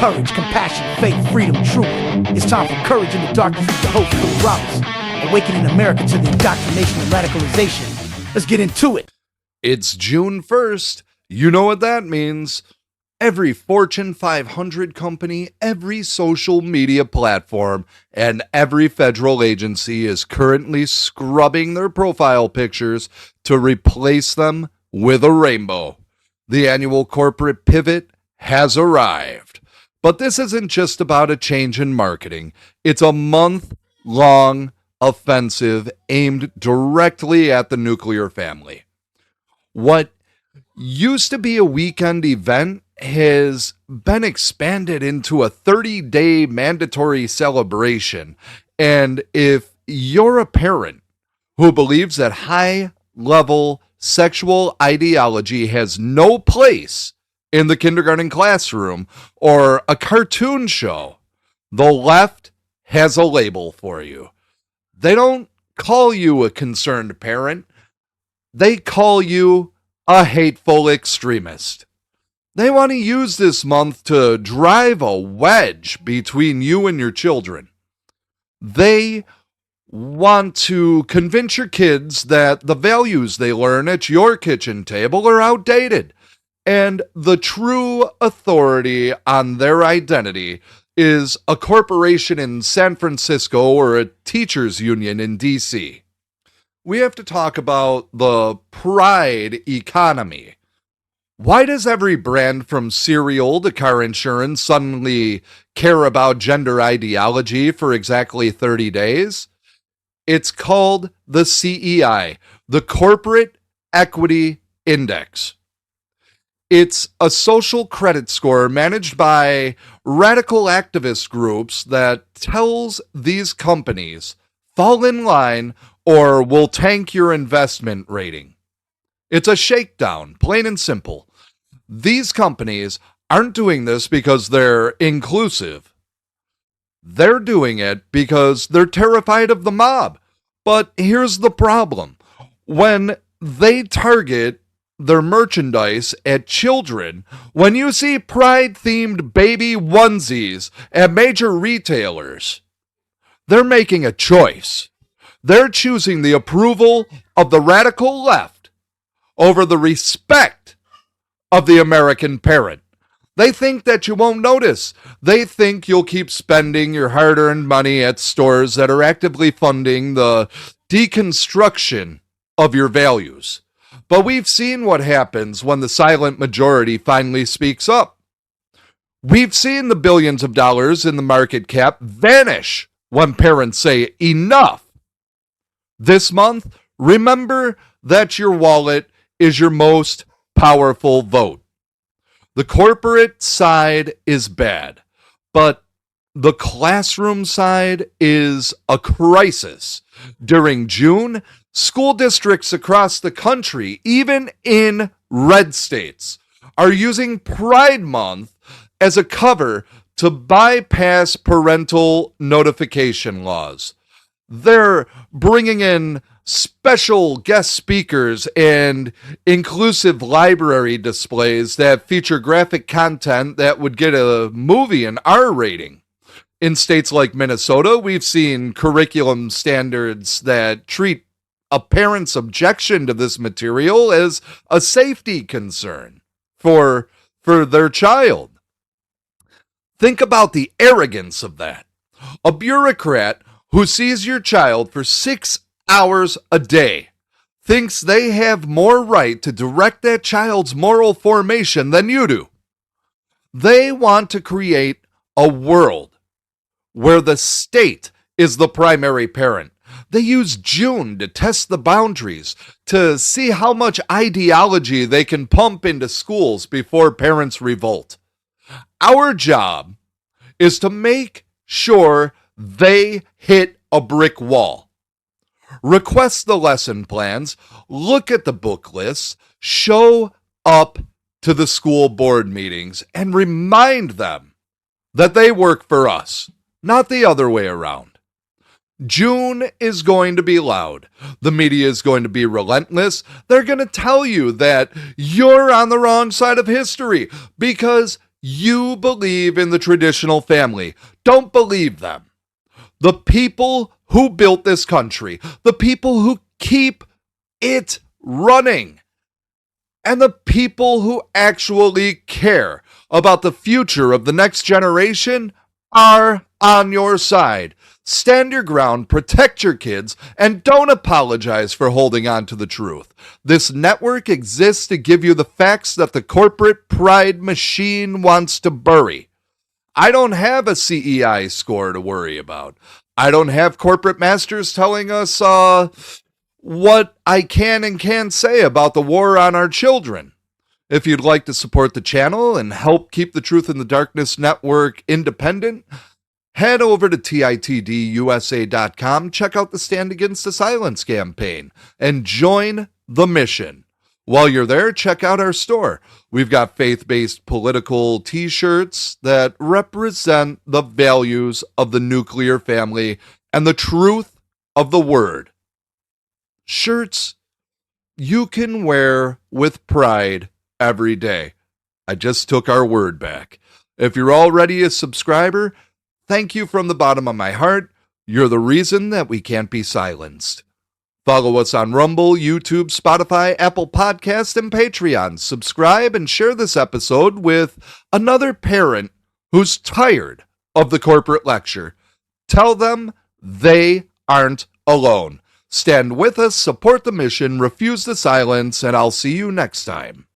Courage, compassion, faith, freedom, truth. It's time for Courage in the Darkness with the host, Phil Roberts. Awakening America to the indoctrination and radicalization. Let's get into it. It's June 1st. You know what that means. Every Fortune 500 company, every social media platform, and every federal agency is currently scrubbing their profile pictures to replace them with a rainbow. The annual corporate pivot has arrived. But this isn't just about a change in marketing. It's a month-long offensive aimed directly at the nuclear family. What used to be a weekend event has been expanded into a 30-day mandatory celebration. And if you're a parent who believes that high-level sexual ideology has no place in the kindergarten classroom or a cartoon show, the left has a label for you. They don't call you a concerned parent. They call you a hateful extremist. They want to use this month to drive a wedge between you and your children. They want to convince your kids that the values they learn at your kitchen table are outdated, and the true authority on their identity is a corporation in San Francisco or a teachers union in DC. We have to talk about the pride economy. Why does every brand from cereal to car insurance suddenly care about gender ideology for exactly 30 days? It's called the CEI, the Corporate Equity Index. It's a social credit score managed by radical activist groups that tells these companies, fall in line or we'll tank your investment rating. It's a shakedown, plain and simple. These companies aren't doing this because they're inclusive. They're doing it because they're terrified of the mob. But here's the problem. When they target their merchandise at children, when you see pride-themed baby onesies at major retailers, they're making a choice. They're choosing the approval of the radical left over the respect of the American parent. They think that you won't notice. They think you'll keep spending your hard-earned money at stores that are actively funding the deconstruction of your values. But we've seen what happens when the silent majority finally speaks up. We've seen the billions of dollars in the market cap vanish when parents say enough. This month, remember that your wallet is your most powerful vote. The corporate side is bad, but the classroom side is a crisis. During June, school districts across the country, even in red states, are using Pride Month as a cover to bypass parental notification laws. They're bringing in special guest speakers and inclusive library displays that feature graphic content that would get a movie an R rating. In states like Minnesota, we've seen curriculum standards that treat a parent's objection to this material as a safety concern for their child. Think about the arrogance of that. A bureaucrat who sees your child for 6 hours a day thinks they have more right to direct that child's moral formation than you do. They want to create a world where the state is the primary parent. They use June to test the boundaries, to see how much ideology they can pump into schools before parents revolt. Our job is to make sure they hit a brick wall. Request the lesson plans, look at the book lists, show up to the school board meetings, and remind them that they work for us, not the other way around. June is going to be loud. The media is going to be relentless. They're going to tell you that you're on the wrong side of history because You believe in the traditional family. Don't believe them. The people who built this country, the people who keep it running, and the people who actually care about the future of the next generation are on your side. Stand your ground, protect your kids, and don't apologize for holding on to the truth. This network exists to give you the facts that the corporate pride machine wants to bury. I don't have a CEI score to worry about. I don't have corporate masters telling us what I can and can't say about the war on our children. If you'd like to support the channel and help keep the Truth in the Darkness Network independent, head over to titdusa.com, check out the Stand Against the Silence campaign, and join the mission. While you're there, check out our store. We've got faith-based political t-shirts that represent the values of the nuclear family and the truth of the word. Shirts you can wear with pride every day. I just took our word back. If you're already a subscriber, thank you from the bottom of my heart. You're the reason that we can't be silenced. Follow us on Rumble, YouTube, Spotify, Apple Podcasts, and Patreon. Subscribe and share this episode with another parent who's tired of the corporate lecture. Tell them they aren't alone. Stand with us, support the mission, refuse the silence, and I'll see you next time.